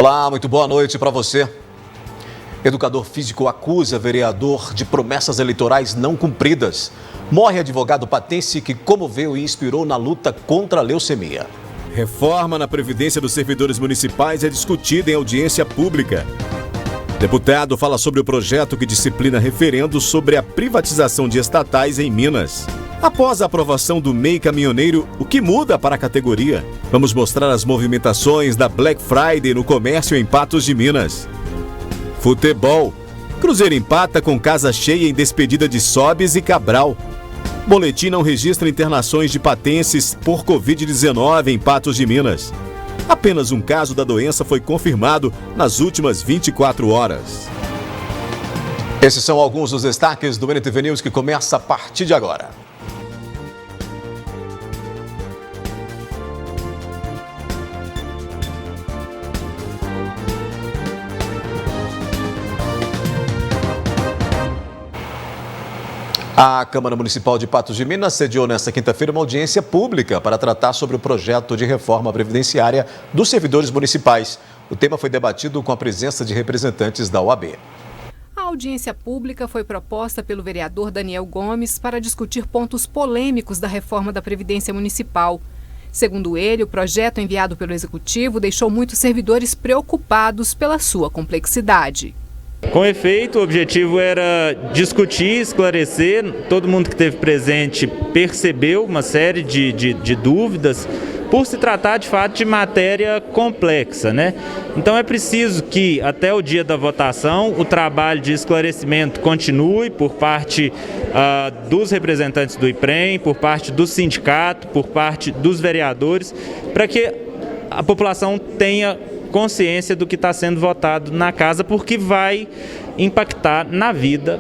Olá, muito boa noite para você. Educador físico acusa vereador de promessas eleitorais não cumpridas. Morre advogado patense que comoveu e inspirou na luta contra a leucemia. Reforma na Previdência dos servidores municipais é discutida em audiência pública. Deputado fala sobre o projeto que disciplina referendo sobre a privatização de estatais em Minas. Após a aprovação do MEI caminhoneiro, o que muda para a categoria? Vamos mostrar as movimentações da Black Friday no comércio em Patos de Minas. Futebol. Cruzeiro empata com casa cheia em despedida de Sobis e Cabral. Boletim não registra internações de patenses por Covid-19 em Patos de Minas. Apenas um caso da doença foi confirmado nas últimas 24 horas. Esses são alguns dos destaques do NTV News que começa a partir de agora. A Câmara Municipal de Patos de Minas sediou nesta quinta-feira uma audiência pública para tratar sobre o projeto de reforma previdenciária dos servidores municipais. O tema foi debatido com a presença de representantes da OAB. A audiência pública foi proposta pelo vereador Daniel Gomes para discutir pontos polêmicos da reforma da Previdência Municipal. Segundo ele, o projeto enviado pelo Executivo deixou muitos servidores preocupados pela sua complexidade. Com efeito, o objetivo era discutir, esclarecer. Todo mundo que esteve presente percebeu uma série de dúvidas, por se tratar de fato de matéria complexa, né? Então é preciso que até o dia da votação o trabalho de esclarecimento continue por parte dos representantes do IPREM, por parte do sindicato, por parte dos vereadores, para que a população tenha consciência do que está sendo votado na casa, porque vai impactar na vida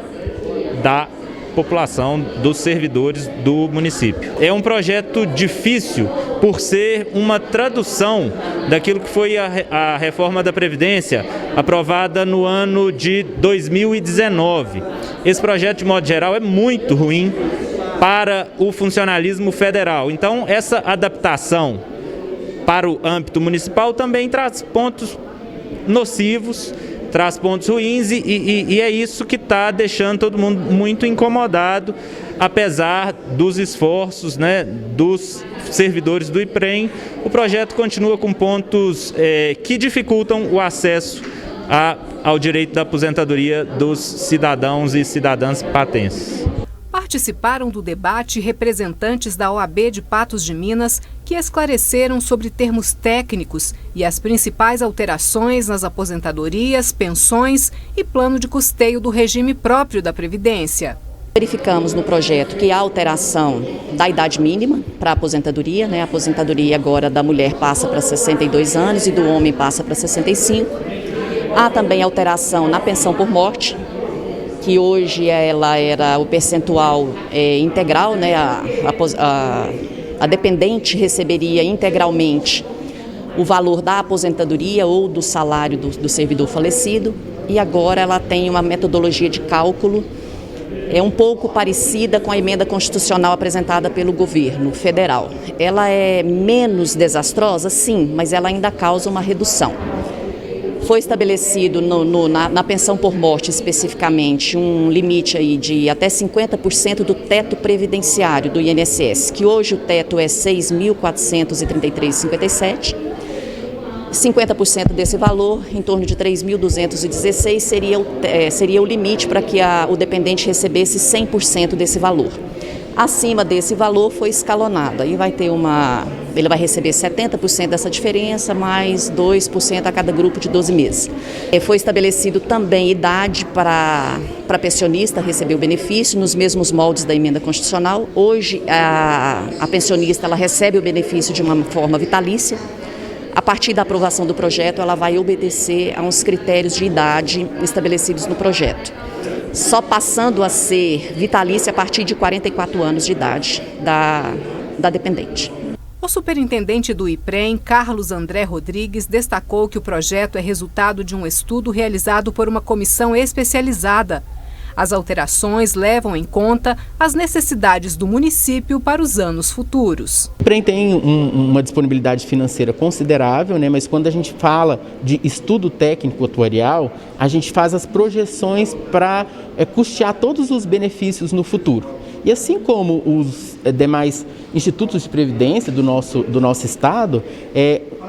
da população, dos servidores do município. É um projeto difícil por ser uma tradução daquilo que foi a reforma da Previdência aprovada no ano de 2019. Esse projeto, de modo geral, é muito ruim para o funcionalismo federal. Então, essa adaptação para o âmbito municipal também traz pontos nocivos, traz pontos ruins e é isso que está deixando todo mundo muito incomodado, apesar dos esforços, né, dos servidores do IPREM. O projeto continua com pontos que dificultam o acesso ao direito da aposentadoria dos cidadãos e cidadãs patenses. Participaram do debate representantes da OAB de Patos de Minas, que esclareceram sobre termos técnicos e as principais alterações nas aposentadorias, pensões e plano de custeio do regime próprio da Previdência. Verificamos no projeto que há alteração da idade mínima para a aposentadoria, né? A aposentadoria agora da mulher passa para 62 anos e do homem passa para 65. Há também alteração na pensão por morte, que hoje ela era o percentual integral, né? A dependente receberia integralmente o valor da aposentadoria ou do salário do servidor falecido, e agora ela tem uma metodologia de cálculo um pouco parecida com a emenda constitucional apresentada pelo governo federal. Ela é menos desastrosa, sim, mas ela ainda causa uma redução. Foi estabelecido na pensão por morte, especificamente, um limite aí de até 50% do teto previdenciário do INSS, que hoje o teto é R$ 6.433,57. 50% desse valor, em torno de R$ 3.216, seria o limite para que o dependente recebesse 100% desse valor. Acima desse valor foi escalonado, aí ele vai receber 70% dessa diferença, mais 2% a cada grupo de 12 meses. Foi estabelecido também idade para pensionista receber o benefício, nos mesmos moldes da emenda constitucional. Hoje, a pensionista ela recebe o benefício de uma forma vitalícia. A partir da aprovação do projeto, ela vai obedecer a uns critérios de idade estabelecidos no projeto, só passando a ser vitalícia a partir de 44 anos de idade da dependente. O superintendente do IPREM, Carlos André Rodrigues, destacou que o projeto é resultado de um estudo realizado por uma comissão especializada. As alterações levam em conta as necessidades do município para os anos futuros. O PREM tem uma disponibilidade financeira considerável, né? Mas quando a gente fala de estudo técnico atuarial, a gente faz as projeções para custear todos os benefícios no futuro. E assim como os demais institutos de previdência do nosso estado,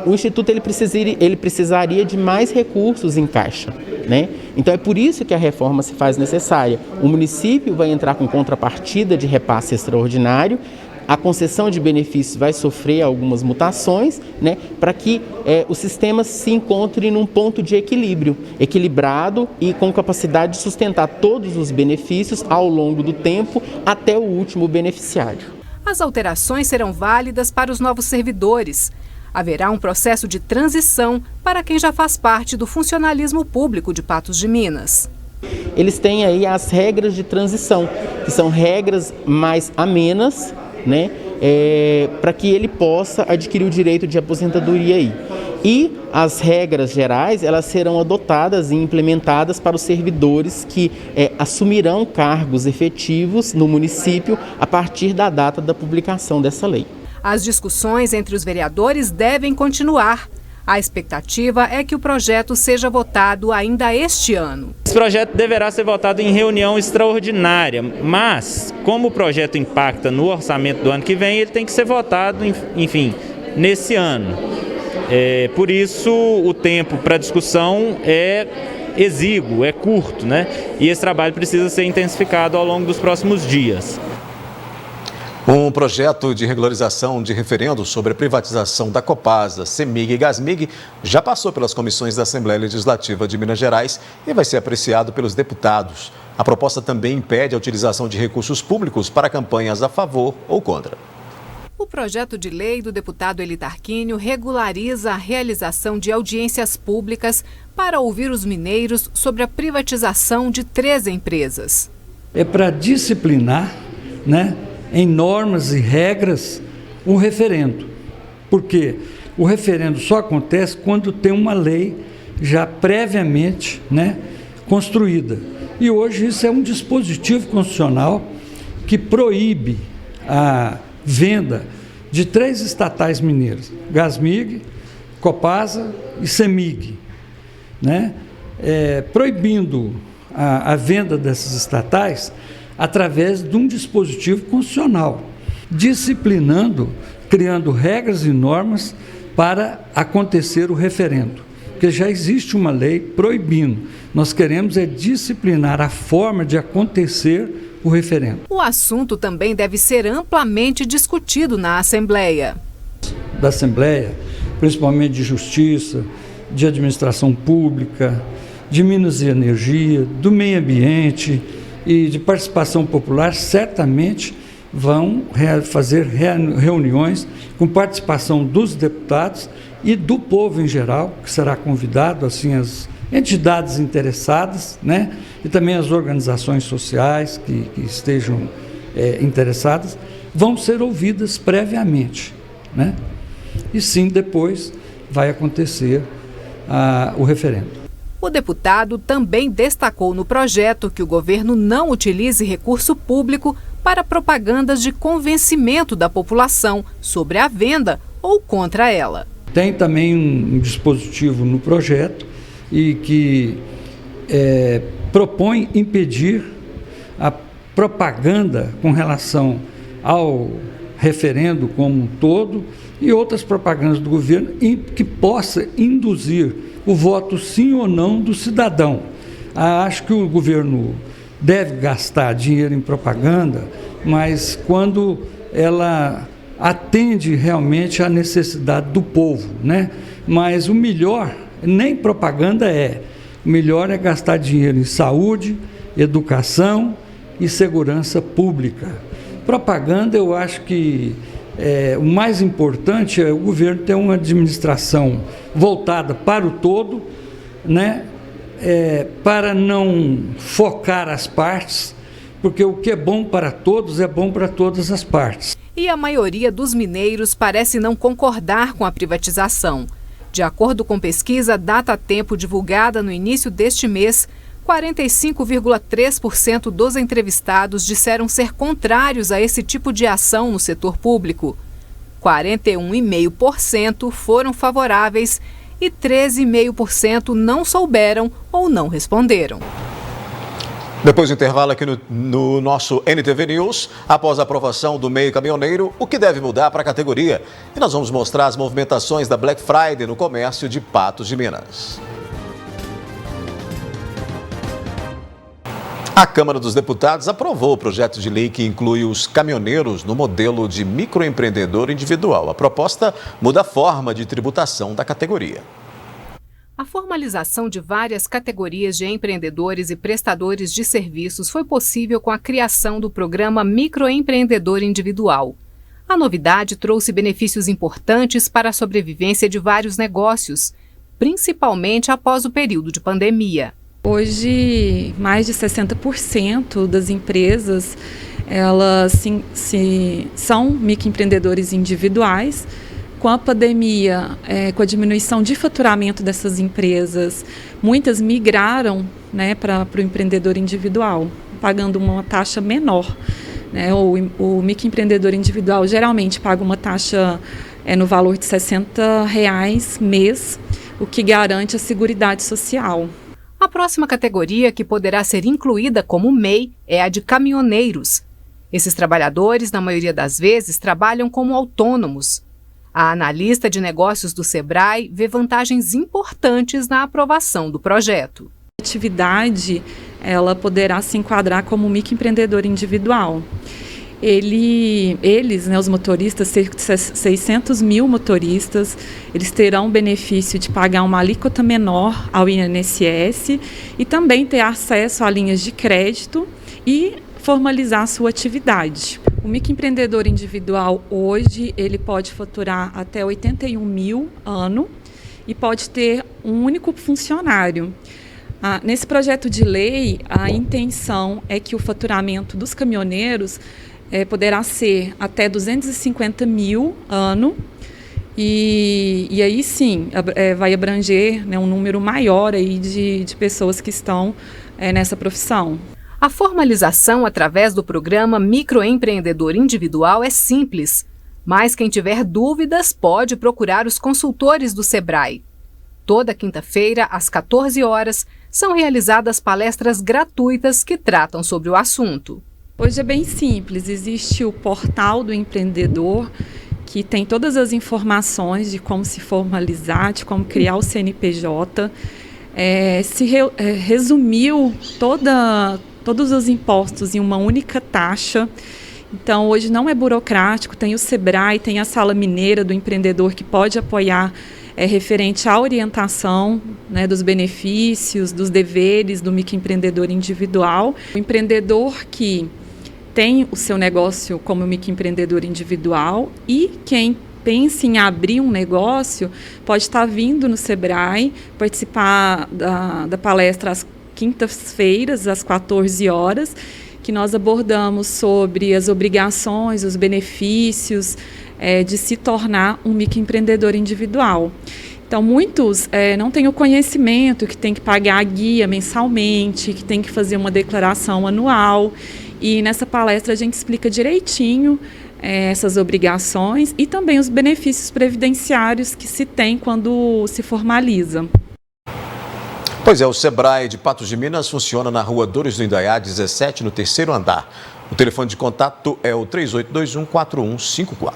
o instituto ele precisaria de mais recursos em caixa, né? Então é por isso que a reforma se faz necessária. O município vai entrar com contrapartida de repasse extraordinário, a concessão de benefícios vai sofrer algumas mutações, né, para que o sistema se encontre num ponto de equilíbrio, equilibrado e com capacidade de sustentar todos os benefícios ao longo do tempo até o último beneficiário. As alterações serão válidas para os novos servidores. Haverá um processo de transição para quem já faz parte do funcionalismo público de Patos de Minas. Eles têm aí as regras de transição, que são regras mais amenas, né, para que ele possa adquirir o direito de aposentadoria aí. E as regras gerais, elas serão adotadas e implementadas para os servidores que assumirão cargos efetivos no município a partir da data da publicação dessa lei. As discussões entre os vereadores devem continuar. A expectativa é que o projeto seja votado ainda este ano. Esse projeto deverá ser votado em reunião extraordinária, mas como o projeto impacta no orçamento do ano que vem, ele tem que ser votado, enfim, nesse ano. Por isso o tempo para discussão é exíguo, é curto, né? E esse trabalho precisa ser intensificado ao longo dos próximos dias. Um projeto de regularização de referendo sobre a privatização da Copasa, CEMIG e Gasmig já passou pelas comissões da Assembleia Legislativa de Minas Gerais e vai ser apreciado pelos deputados. A proposta também impede a utilização de recursos públicos para campanhas a favor ou contra. O projeto de lei do deputado Eli Tarquínio regulariza a realização de audiências públicas para ouvir os mineiros sobre a privatização de 3 empresas. É para disciplinar, né, em normas e regras, o referendo. Porque o referendo só acontece quando tem uma lei já previamente, né, construída. E hoje isso é um dispositivo constitucional que proíbe a venda de 3 estatais mineiras, Gasmig, Copasa e CEMIG, né? Proibindo a venda dessas estatais através de um dispositivo constitucional, disciplinando, criando regras e normas para acontecer o referendo, porque já existe uma lei proibindo. Nós queremos disciplinar a forma de acontecer o referendo. O assunto também deve ser amplamente discutido na Assembleia. Da Assembleia, principalmente de Justiça, de Administração Pública, de Minas e Energia, do Meio Ambiente e de Participação Popular, certamente vão fazer reuniões com participação dos deputados e do povo em geral, que será convidado, assim, as entidades interessadas, né? E também as organizações sociais que estejam interessadas, vão ser ouvidas previamente, né? E sim, depois vai acontecer o referendo. O deputado também destacou no projeto que o governo não utilize recurso público para propagandas de convencimento da população sobre a venda ou contra ela. Tem também um dispositivo no projeto e que propõe impedir a propaganda com relação ao referendo como um todo e outras propagandas do governo que possa induzir o voto sim ou não do cidadão. Acho que o governo deve gastar dinheiro em propaganda, mas quando ela atende realmente à necessidade do povo, né? Mas o melhor, nem propaganda o melhor é gastar dinheiro em saúde, educação e segurança pública. Propaganda, eu acho que o mais importante é o governo ter uma administração voltada para o todo, né? Para não focar as partes, porque o que é bom para todos é bom para todas as partes. E a maioria dos mineiros parece não concordar com a privatização. De acordo com pesquisa Datatempo divulgada no início deste mês, 45,3% dos entrevistados disseram ser contrários a esse tipo de ação no setor público. 41,5% foram favoráveis e 13,5% não souberam ou não responderam. Depois do intervalo aqui no nosso NTV News, após a aprovação do MEI caminhoneiro, o que deve mudar para a categoria? E nós vamos mostrar as movimentações da Black Friday no comércio de Patos de Minas. A Câmara dos Deputados aprovou o projeto de lei que inclui os caminhoneiros no modelo de microempreendedor individual. A proposta muda a forma de tributação da categoria. A formalização de várias categorias de empreendedores e prestadores de serviços foi possível com a criação do programa Microempreendedor Individual. A novidade trouxe benefícios importantes para a sobrevivência de vários negócios, principalmente após o período de pandemia. Hoje, mais de 60% das empresas elas são microempreendedores individuais. Com a pandemia, com a diminuição de faturamento dessas empresas, muitas migraram, né, para o empreendedor individual, pagando uma taxa menor. Né? O microempreendedor individual geralmente paga uma taxa no valor de R$ 60 mês, o que garante a Seguridade Social. A próxima categoria que poderá ser incluída como MEI é a de caminhoneiros. Esses trabalhadores, na maioria das vezes, trabalham como autônomos. A analista de negócios do Sebrae vê vantagens importantes na aprovação do projeto. A atividade ela poderá se enquadrar como microempreendedor individual. Eles, né, os motoristas, cerca de 600 mil motoristas, eles terão o benefício de pagar uma alíquota menor ao INSS e também ter acesso a linhas de crédito e formalizar sua atividade. O microempreendedor individual hoje ele pode faturar até 81 mil ano e pode ter um único funcionário. Nesse projeto de lei, a intenção é que o faturamento dos caminhoneiros poderá ser até 250 mil ano e aí sim vai abranger, né, um número maior aí de pessoas que estão nessa profissão. A formalização através do programa Microempreendedor Individual é simples, mas quem tiver dúvidas pode procurar os consultores do Sebrae. Toda quinta-feira, às 14 horas, são realizadas palestras gratuitas que tratam sobre o assunto. Hoje é bem simples, existe o portal do empreendedor, que tem todas as informações de como se formalizar, de como criar o CNPJ. Resumiu todos os impostos em uma única taxa. Então, hoje não é burocrático, tem o Sebrae, tem a Sala Mineira do Empreendedor que pode apoiar referente à orientação, né, dos benefícios, dos deveres do microempreendedor individual. O empreendedor que tem o seu negócio como microempreendedor individual e quem pensa em abrir um negócio pode estar vindo no Sebrae, participar da palestra às quintas-feiras, às 14 horas, que nós abordamos sobre as obrigações, os benefícios de se tornar um microempreendedor individual. Então, muitos não têm o conhecimento que tem que pagar a guia mensalmente, que tem que fazer uma declaração anual. E nessa palestra a gente explica direitinho essas obrigações e também os benefícios previdenciários que se tem quando se formaliza. Pois é, o Sebrae de Patos de Minas funciona na Rua Dores do Indaiá, 17, no 3º andar. O telefone de contato é o 3821-4154.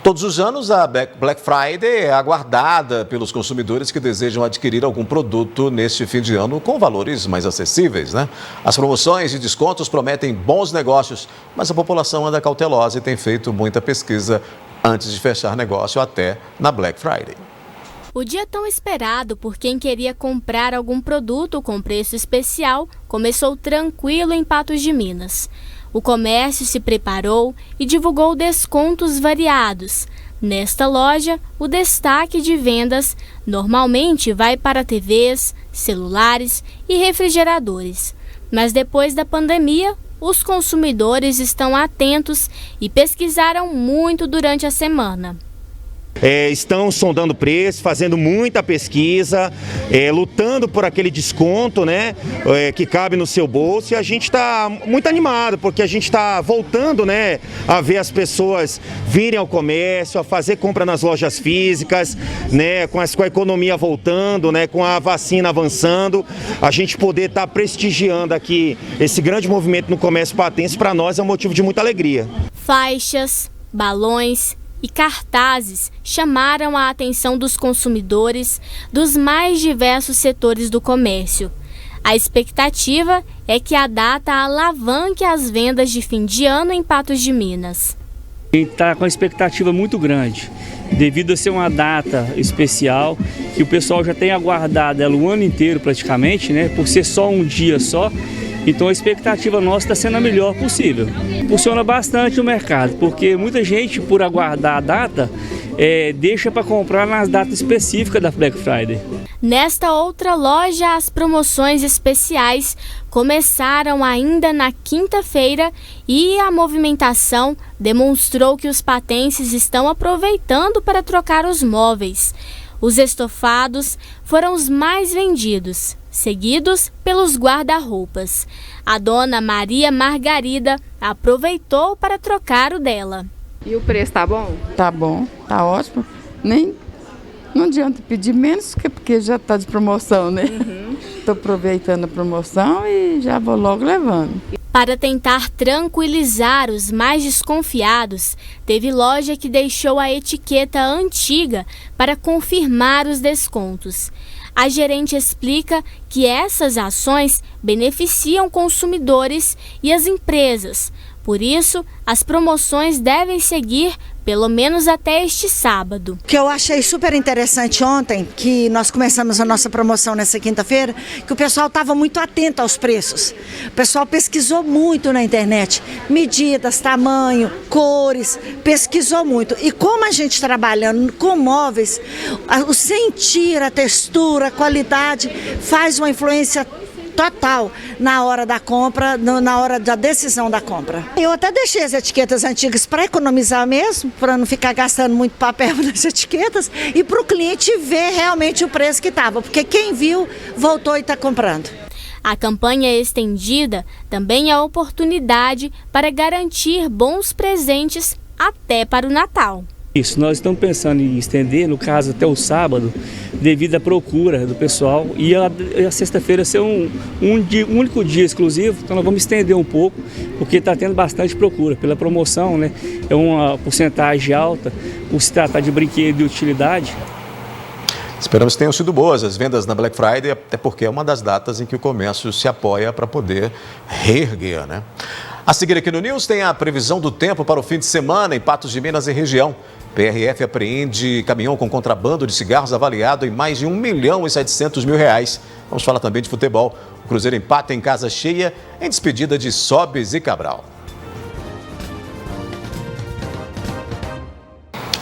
Todos os anos, a Black Friday é aguardada pelos consumidores que desejam adquirir algum produto neste fim de ano com valores mais acessíveis, né? As promoções e descontos prometem bons negócios, mas a população anda cautelosa e tem feito muita pesquisa antes de fechar negócio até na Black Friday. O dia tão esperado por quem queria comprar algum produto com preço especial começou tranquilo em Patos de Minas. O comércio se preparou e divulgou descontos variados. Nesta loja, o destaque de vendas normalmente vai para TVs, celulares e refrigeradores. Mas depois da pandemia, os consumidores estão atentos e pesquisaram muito durante a semana. Estão sondando preço, fazendo muita pesquisa, lutando por aquele desconto, né, que cabe no seu bolso, e a gente está muito animado, porque a gente está voltando, né, a ver as pessoas virem ao comércio, a fazer compra nas lojas físicas, né, com a economia voltando, né, com a vacina avançando, a gente poder estar prestigiando aqui esse grande movimento no comércio patense, para nós é um motivo de muita alegria. Faixas, balões e cartazes chamaram a atenção dos consumidores dos mais diversos setores do comércio. A expectativa é que a data alavanque as vendas de fim de ano em Patos de Minas. A gente está com uma expectativa muito grande, devido a ser uma data especial, que o pessoal já tem aguardado ela o ano inteiro praticamente, né, por ser só um dia só. Então a expectativa nossa está sendo a melhor possível. Funciona bastante o mercado, porque muita gente, por aguardar a data, deixa para comprar nas datas específicas da Black Friday. Nesta outra loja, as promoções especiais começaram ainda na quinta-feira e a movimentação demonstrou que os patenses estão aproveitando para trocar os móveis. Os estofados foram os mais vendidos, seguidos pelos guarda-roupas. A dona Maria Margarida aproveitou para trocar o dela. E o preço tá bom? Tá bom, tá ótimo. Não adianta pedir menos, porque já tá de promoção, né? Tô aproveitando a promoção e já vou logo levando. Para tentar tranquilizar os mais desconfiados, teve loja que deixou a etiqueta antiga para confirmar os descontos. A gerente explica que essas ações beneficiam consumidores e as empresas. Por isso, as promoções devem seguir pelo menos até este sábado. O que eu achei super interessante ontem, que nós começamos a nossa promoção nessa quinta-feira, que o pessoal estava muito atento aos preços. O pessoal pesquisou muito na internet, medidas, tamanho, cores, pesquisou muito. E como a gente trabalhando com móveis, o sentir, a textura, a qualidade faz uma influência total na hora da compra, na hora da decisão da compra. Eu até deixei as etiquetas antigas para economizar mesmo, para não ficar gastando muito papel nas etiquetas e para o cliente ver realmente o preço que estava, porque quem viu voltou e está comprando. A campanha estendida também é oportunidade para garantir bons presentes até para o Natal. Isso, nós estamos pensando em estender, no caso, até o sábado, devido à procura do pessoal, e a sexta-feira ser um único dia exclusivo, então nós vamos estender um pouco, porque está tendo bastante procura pela promoção, né? É uma porcentagem alta, por se tratar de brinquedo e utilidade. Esperamos que tenham sido boas as vendas na Black Friday, até porque é uma das datas em que o comércio se apoia para poder reerguer, né? A seguir aqui no News tem a previsão do tempo para o fim de semana em Patos de Minas e região. PRF apreende caminhão com contrabando de cigarros avaliado em mais de R$1.700.000. Vamos falar também de futebol. O Cruzeiro empata em casa cheia em despedida de Sobes e Cabral.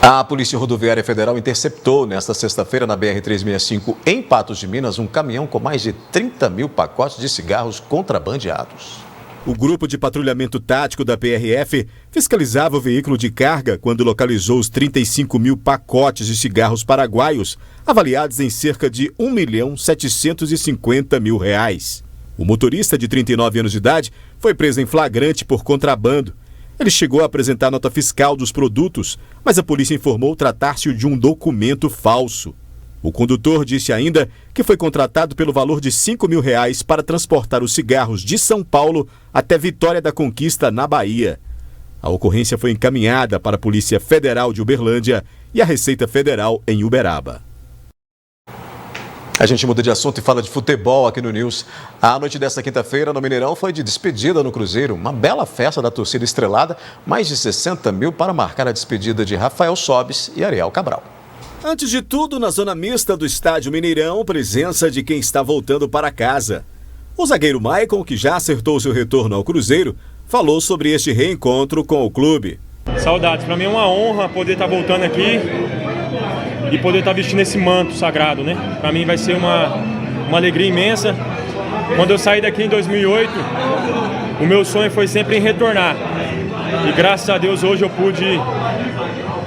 A Polícia Rodoviária Federal interceptou nesta sexta-feira na BR-365 em Patos de Minas um caminhão com mais de 30 mil pacotes de cigarros contrabandeados. O grupo de patrulhamento tático da PRF fiscalizava o veículo de carga quando localizou os 35 mil pacotes de cigarros paraguaios, avaliados em cerca de R$1.750.000. O motorista, de 39 anos de idade, foi preso em flagrante por contrabando. Ele chegou a apresentar nota fiscal dos produtos, mas a polícia informou tratar-se de um documento falso. O condutor disse ainda que foi contratado pelo valor de R$5.000 para transportar os cigarros de São Paulo até Vitória da Conquista, na Bahia. A ocorrência foi encaminhada para a Polícia Federal de Uberlândia e a Receita Federal em Uberaba. A gente muda de assunto e fala de futebol aqui no News. A noite desta quinta-feira no Mineirão foi de despedida no Cruzeiro. Uma bela festa da torcida estrelada, mais de 60 mil para marcar a despedida de Rafael Sobes e Ariel Cabral. Antes de tudo, na zona mista do estádio Mineirão, presença de quem está voltando para casa. O zagueiro Maicon, que já acertou seu retorno ao Cruzeiro, falou sobre este reencontro com o clube. Saudades, para mim é uma honra poder estar voltando aqui e poder estar vestindo esse manto sagrado, né? Para mim vai ser uma alegria imensa. Quando eu saí daqui em 2008, o meu sonho foi sempre em retornar. E graças a Deus hoje eu pude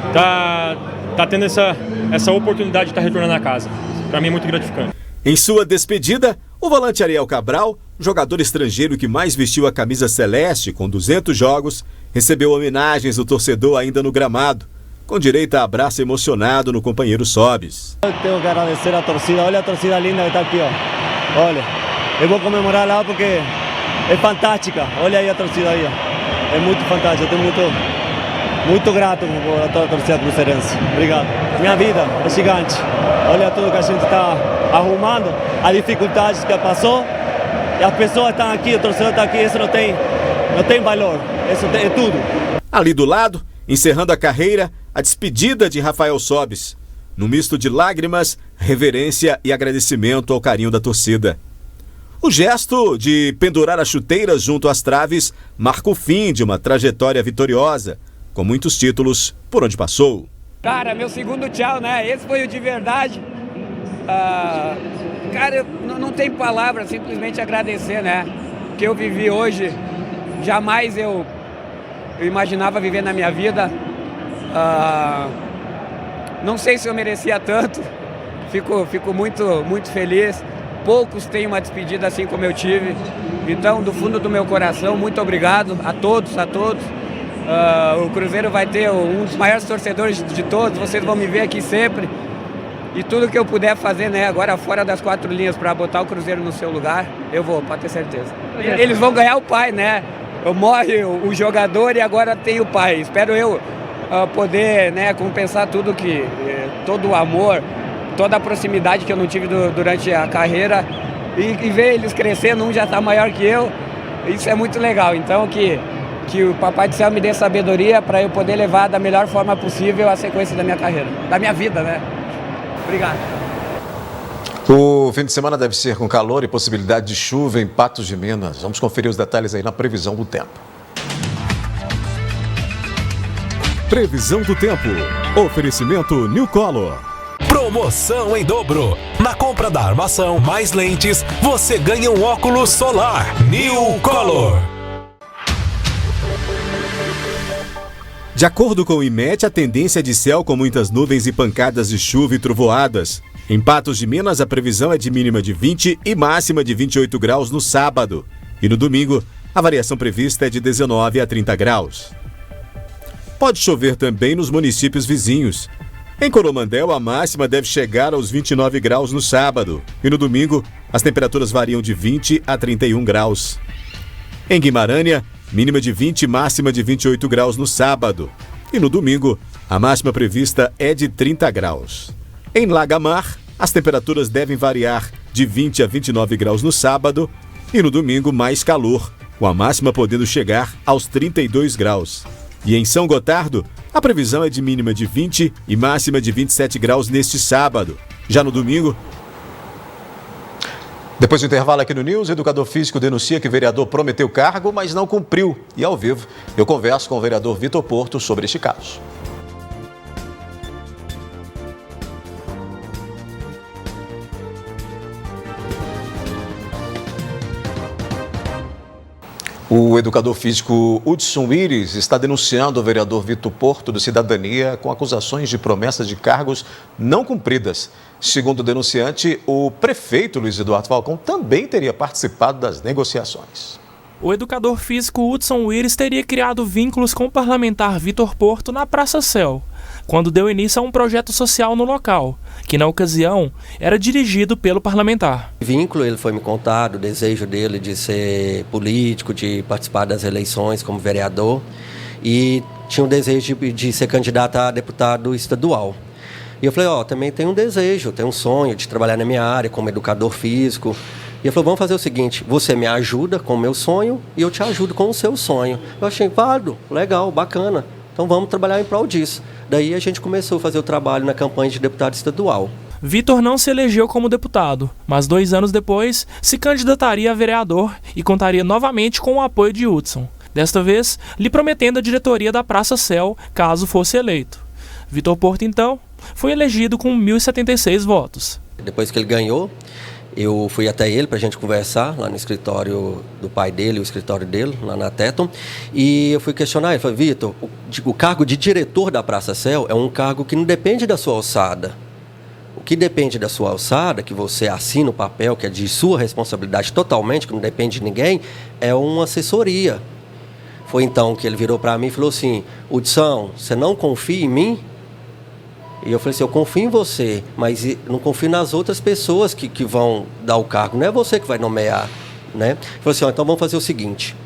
estar tá tendo essa oportunidade de estar retornando à casa. Para mim é muito gratificante. Em sua despedida, o volante Ariel Cabral, jogador estrangeiro que mais vestiu a camisa celeste com 200 jogos, recebeu homenagens do torcedor ainda no gramado, com direito a abraço emocionado no companheiro Sobis. Eu tenho que agradecer a torcida, olha a torcida linda que está aqui, ó. Olha, eu vou comemorar lá porque é fantástica, olha aí a torcida aí, ó. É muito fantástica, eu estou muito grato por toda a torcida cruzeirense. Obrigado. Minha vida é gigante, olha tudo que a gente está arrumando, as dificuldades que passou, e as pessoas estão aqui, o torcedor está aqui, isso não tem valor, isso é tudo. Ali do lado, encerrando a carreira, a despedida de Rafael Sobis, num misto de lágrimas, reverência e agradecimento ao carinho da torcida. O gesto de pendurar as chuteiras junto às traves marca o fim de uma trajetória vitoriosa, com muitos títulos por onde passou. Cara, meu segundo tchau, né? Esse foi o de verdade. Cara, não tem palavras, simplesmente agradecer, né? O que eu vivi hoje, jamais eu imaginava viver na minha vida. Não sei se eu merecia tanto, fico muito feliz. Poucos têm uma despedida assim como eu tive. Então, do fundo do meu coração, muito obrigado a todos. O Cruzeiro vai ter um dos maiores torcedores de todos, vocês vão me ver aqui sempre. E tudo que eu puder fazer, né, agora fora das 4 linhas para botar o Cruzeiro no seu lugar, eu vou, pode ter certeza. Eles vão ganhar o pai, né? Morre o jogador e agora tem o pai. Espero eu poder, né, compensar todo o amor, toda a proximidade que eu não tive durante a carreira e ver eles crescendo, um já está maior que eu. Isso é muito legal. Então que o Papai do Céu me dê sabedoria para eu poder levar da melhor forma possível a sequência da minha carreira, da minha vida, né? Obrigado. O fim de semana deve ser com calor e possibilidade de chuva em Patos de Minas. Vamos conferir os detalhes aí na previsão do tempo. Previsão do tempo. Oferecimento New Color. Promoção em dobro. Na compra da armação mais lentes, você ganha um óculos solar. New Color. De acordo com o IMET, a tendência é de céu com muitas nuvens e pancadas de chuva e trovoadas. Em Patos de Minas, a previsão é de mínima de 20 e máxima de 28 graus no sábado. E no domingo, a variação prevista é de 19 a 30 graus. Pode chover também nos municípios vizinhos. Em Coromandel, a máxima deve chegar aos 29 graus no sábado. E no domingo, as temperaturas variam de 20 a 31 graus. Em Guimarães, mínima de 20 e máxima de 28 graus no sábado. E no domingo, a máxima prevista é de 30 graus. Em Lagamar, as temperaturas devem variar de 20 a 29 graus no sábado e no domingo mais calor, com a máxima podendo chegar aos 32 graus. E em São Gotardo, a previsão é de mínima de 20 e máxima de 27 graus neste sábado. Já no domingo... Depois do intervalo aqui no News, o educador físico denuncia que o vereador prometeu cargo, mas não cumpriu. E ao vivo, eu converso com o vereador Vitor Porto sobre este caso. O educador físico Hudson Iris está denunciando o vereador Vitor Porto do Cidadania com acusações de promessas de cargos não cumpridas. Segundo o denunciante, o prefeito Luiz Eduardo Falcão também teria participado das negociações. O educador físico Hudson Iris teria criado vínculos com o parlamentar Vitor Porto na Praça Céu, quando deu início a um projeto social no local, que na ocasião era dirigido pelo parlamentar. O vínculo, ele foi me contado, o desejo dele de ser político, de participar das eleições como vereador e tinha um desejo de ser candidato a deputado estadual. E eu falei, também tenho um desejo, tenho um sonho de trabalhar na minha área como educador físico. E ele falou, vamos fazer o seguinte, você me ajuda com o meu sonho e eu te ajudo com o seu sonho. Eu achei válido, legal, bacana. Então vamos trabalhar em prol disso. Daí a gente começou a fazer o trabalho na campanha de deputado estadual. Vitor não se elegeu como deputado, mas 2 anos depois se candidataria a vereador e contaria novamente com o apoio de Hudson. Desta vez, lhe prometendo a diretoria da Praça Céu, caso fosse eleito. Vitor Porto, então, foi elegido com 1.076 votos. Depois que ele ganhou, Eu fui até ele para a gente conversar lá no escritório do pai dele, o escritório dele, lá na Teton, e eu fui questionar ele. Falei, Vitor, o cargo de diretor da Praça Céu é um cargo que não depende da sua alçada. O que depende da sua alçada, que você assina o papel, que é de sua responsabilidade totalmente, que não depende de ninguém, é uma assessoria. Foi então que ele virou para mim e falou assim, Hudson, você não confia em mim? E eu falei assim, eu confio em você, mas não confio nas outras pessoas que vão dar o cargo, não é você que vai nomear, né? Ele falou assim, então vamos fazer o seguinte,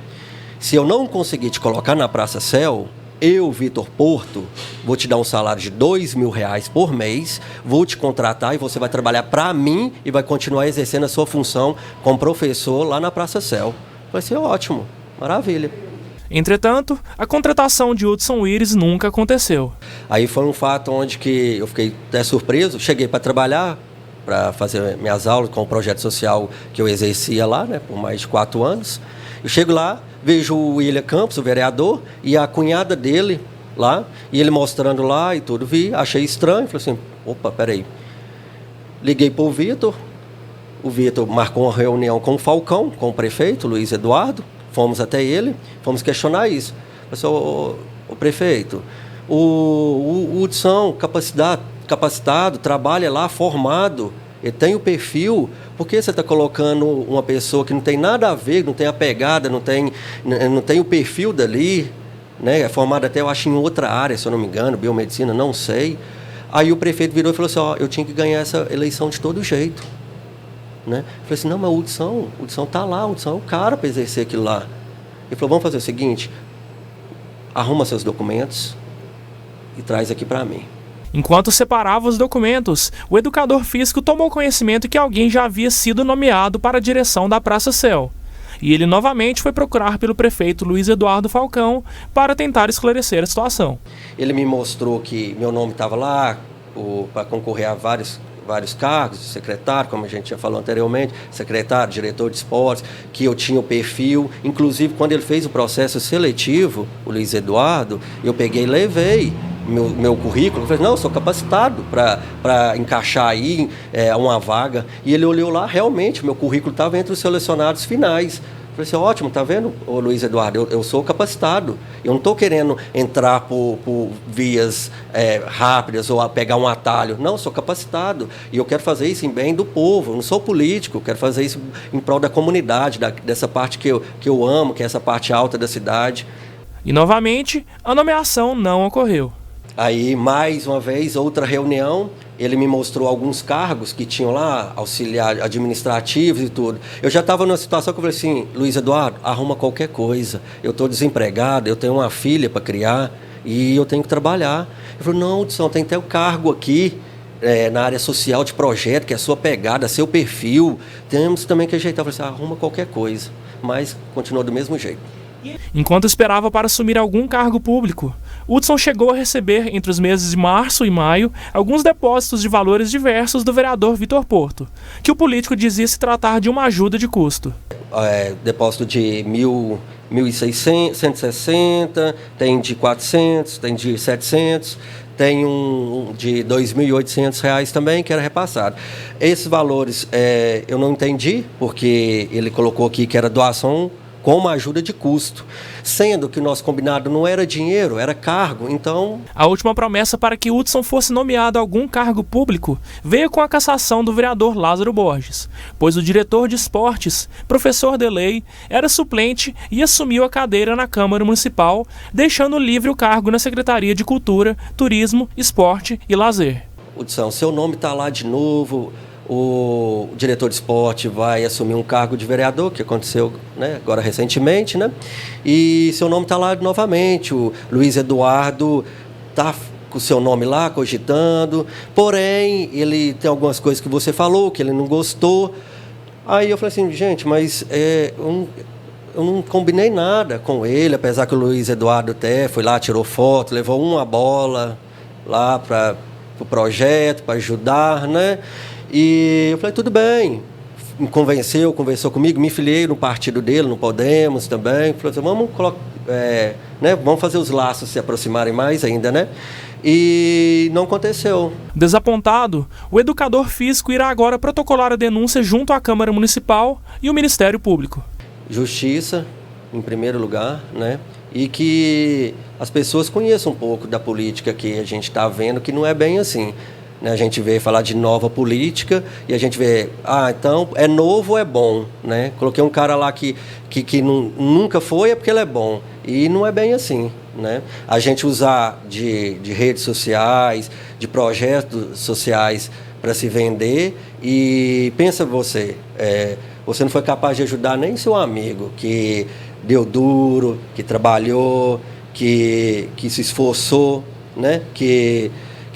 se eu não conseguir te colocar na Praça Céu, eu, Vitor Porto, vou te dar um salário de R$2.000 por mês, vou te contratar e você vai trabalhar para mim e vai continuar exercendo a sua função como professor lá na Praça Céu. Vai ser ótimo, maravilha. Entretanto, a contratação de Hudson Wires nunca aconteceu. Aí foi um fato onde que eu fiquei até surpreso, cheguei para trabalhar, para fazer minhas aulas com o projeto social que eu exercia lá, né, por mais de 4 anos. Eu chego lá, vejo o William Campos, o vereador, e a cunhada dele lá, e ele mostrando lá e tudo, achei estranho, falei assim, opa, peraí. Liguei para o Vitor marcou uma reunião com o Falcão, com o prefeito, Luiz Eduardo, fomos até ele, fomos questionar isso. Falei assim, o prefeito, o Hudson, capacitado, trabalha lá, formado, ele tem o perfil, por que você está colocando uma pessoa que não tem nada a ver, não tem a pegada, não tem o perfil dali, né? É formado até, eu acho, em outra área, se eu não me engano, biomedicina, não sei. Aí o prefeito virou e falou assim, eu tinha que ganhar essa eleição de todo jeito. Né? Eu falei assim, não, mas o Hudson está lá, o Hudson é o cara para exercer aquilo lá. Ele falou, vamos fazer o seguinte, arruma seus documentos e traz aqui para mim. Enquanto separava os documentos, o educador físico tomou conhecimento que alguém já havia sido nomeado para a direção da Praça Céu. E ele novamente foi procurar pelo prefeito Luiz Eduardo Falcão para tentar esclarecer a situação. Ele me mostrou que meu nome estava lá para concorrer a vários cargos, secretário, como a gente já falou anteriormente, secretário, diretor de esportes, que eu tinha o perfil. Inclusive, quando ele fez o processo seletivo, o Luiz Eduardo, eu peguei e levei meu currículo, eu falei, não, eu sou capacitado para encaixar aí uma vaga. E ele olhou lá, realmente, meu currículo estava entre os selecionados finais. Eu falei assim, ótimo, tá vendo, Luiz Eduardo, eu sou capacitado. Eu não estou querendo entrar por vias rápidas ou pegar um atalho. Não, eu sou capacitado. E eu quero fazer isso em bem do povo. Eu não sou político, eu quero fazer isso em prol da comunidade, dessa parte que eu amo, que é essa parte alta da cidade. E, novamente, a nomeação não ocorreu. Aí, mais uma vez, outra reunião, ele me mostrou alguns cargos que tinham lá, auxiliar administrativos e tudo. Eu já estava numa situação que eu falei assim, Luiz Eduardo, arruma qualquer coisa. Eu estou desempregado, eu tenho uma filha para criar e eu tenho que trabalhar. Ele falou, não, Hudson, tem até o cargo aqui na área social de projeto, que é a sua pegada, seu perfil. Temos também que ajeitar. Eu falei assim, arruma qualquer coisa. Mas continuou do mesmo jeito. Enquanto esperava para assumir algum cargo público, Hudson chegou a receber, entre os meses de março e maio, alguns depósitos de valores diversos do vereador Vitor Porto, que o político dizia se tratar de uma ajuda de custo. Depósito de 1.160, tem de 400, tem de 700, tem um de R$2.800 também, que era repassado. Esses valores eu não entendi, porque ele colocou aqui que era doação com uma ajuda de custo, sendo que o nosso combinado não era dinheiro, era cargo, então... A última promessa para que Hudson fosse nomeado a algum cargo público veio com a cassação do vereador Lázaro Borges, pois o diretor de esportes, professor Delei, era suplente e assumiu a cadeira na Câmara Municipal, deixando livre o cargo na Secretaria de Cultura, Turismo, Esporte e Lazer. Hudson, seu nome está lá de novo... O diretor de esporte vai assumir um cargo de vereador, que aconteceu, né, agora recentemente, né? E seu nome está lá novamente. O Luiz Eduardo está com o seu nome lá, cogitando. Porém, ele tem algumas coisas que você falou, que ele não gostou. Aí eu falei assim, gente, mas eu não combinei nada com ele, apesar que o Luiz Eduardo até foi lá, tirou foto, levou uma bola lá para o projeto, para ajudar, né? E eu falei, tudo bem, me conversou comigo, me filiei no partido dele, no Podemos também. Falei assim, vamos né, vamos fazer os laços se aproximarem mais ainda, né? E não aconteceu. Desapontado, o educador físico irá agora protocolar a denúncia junto à Câmara Municipal e o Ministério Público. Justiça, em primeiro lugar, né? E que as pessoas conheçam um pouco da política que a gente está vendo, que não é bem assim. Né? A gente vê falar de nova política e a gente vê, então é novo ou é bom, né? Coloquei um cara lá que nunca foi, é porque ele é bom. E não é bem assim, né? A gente usar de redes sociais, de projetos sociais para se vender e pensa você não foi capaz de ajudar nem seu amigo, que deu duro, que trabalhou, que se esforçou, né? Que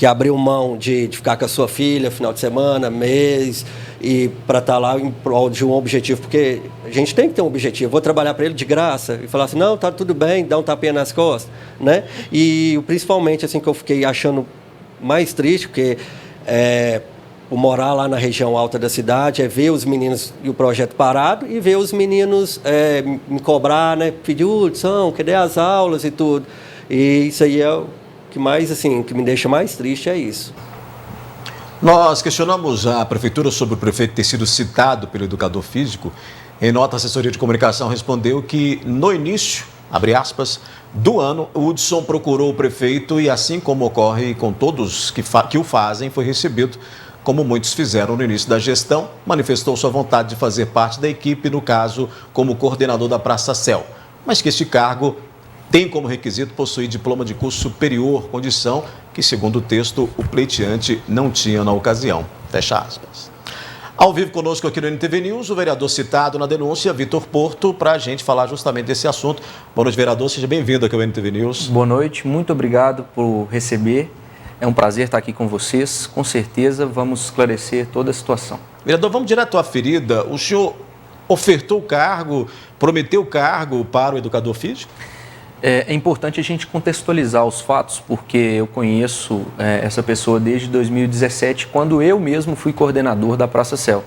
abriu mão de ficar com a sua filha final de semana, mês, e para estar lá em prol de um objetivo, porque a gente tem que ter um objetivo. Vou trabalhar para ele de graça e falar assim, não, tá tudo bem, dá um tapinha nas costas, né? E principalmente assim que eu fiquei achando mais triste, porque o morar lá na região alta da cidade é ver os meninos e o projeto parado e ver os meninos me cobrar, né? Pedir, Hudson, cadê as aulas e tudo. E isso aí é o que mais, assim, que me deixa mais triste é isso. Nós questionamos a Prefeitura sobre o prefeito ter sido citado pelo educador físico. Em nota, a assessoria de comunicação respondeu que no início, abre aspas, do ano, o Hudson procurou o prefeito e, assim como ocorre com todos que o fazem, foi recebido, como muitos fizeram no início da gestão, manifestou sua vontade de fazer parte da equipe, no caso, como coordenador da Praça Céu, mas que este cargo tem como requisito possuir diploma de curso superior, condição que, segundo o texto, o pleiteante não tinha na ocasião. Fecha aspas. Ao vivo conosco aqui no NTV News, o vereador citado na denúncia, Vitor Porto, para a gente falar justamente desse assunto. Boa noite, vereador. Seja bem-vindo aqui ao NTV News. Boa noite, muito obrigado por receber. É um prazer estar aqui com vocês. Com certeza vamos esclarecer toda a situação. Vereador, vamos direto à ferida. O senhor ofertou o cargo, prometeu o cargo para o educador físico? É importante a gente contextualizar os fatos, porque eu conheço essa pessoa desde 2017, quando eu mesmo fui coordenador da Praça Céu.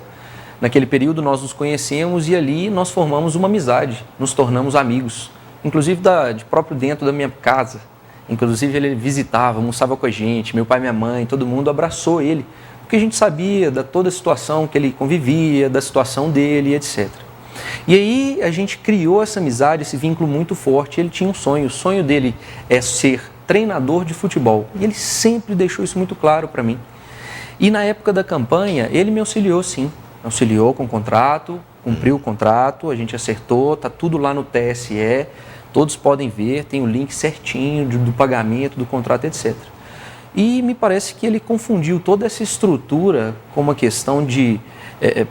Naquele período nós nos conhecemos e ali nós formamos uma amizade, nos tornamos amigos, inclusive de próprio dentro da minha casa. Inclusive ele visitava, almoçava com a gente, meu pai, minha mãe, todo mundo abraçou ele, porque a gente sabia da toda a situação que ele convivia, da situação dele, etc. E aí a gente criou essa amizade, esse vínculo muito forte. Ele tinha um sonho, o sonho dele é ser treinador de futebol. E ele sempre deixou isso muito claro para mim. E na época da campanha, ele me auxiliou sim, auxiliou com o contrato, cumpriu o contrato, a gente acertou, está tudo lá no TSE, todos podem ver, tem o link certinho do pagamento, do contrato, etc. E me parece que ele confundiu toda essa estrutura com uma questão de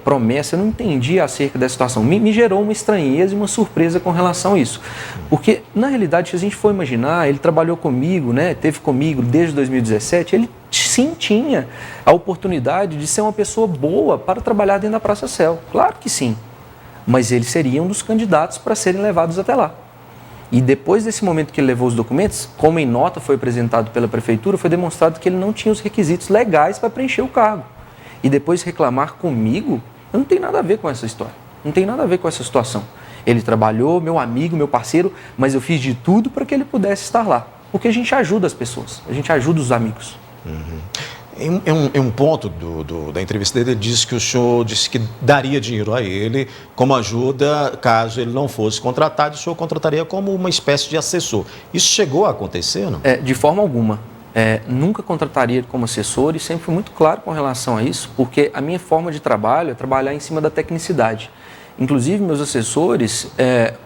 promessa. Eu não entendi acerca dessa situação. Me gerou uma estranheza e uma surpresa com relação a isso. Porque, na realidade, se a gente for imaginar, ele trabalhou comigo, né, teve comigo desde 2017, ele sim tinha a oportunidade de ser uma pessoa boa para trabalhar dentro da Praça Céu. Claro que sim. Mas ele seria um dos candidatos para serem levados até lá. E depois desse momento que ele levou os documentos, como em nota foi apresentado pela Prefeitura, foi demonstrado que ele não tinha os requisitos legais para preencher o cargo. E depois reclamar comigo, eu não tenho nada a ver com essa história. Não tem nada a ver com essa situação. Ele trabalhou, meu amigo, meu parceiro, mas eu fiz de tudo para que ele pudesse estar lá. Porque a gente ajuda as pessoas, a gente ajuda os amigos. Em um ponto da entrevista dele, ele disse que o senhor disse que daria dinheiro a ele como ajuda caso ele não fosse contratado, e o senhor contrataria como uma espécie de assessor. Isso chegou a acontecer, não? De forma alguma. Nunca contrataria ele como assessor e sempre fui muito claro com relação a isso, porque a minha forma de trabalho é trabalhar em cima da tecnicidade. Inclusive, meus assessores,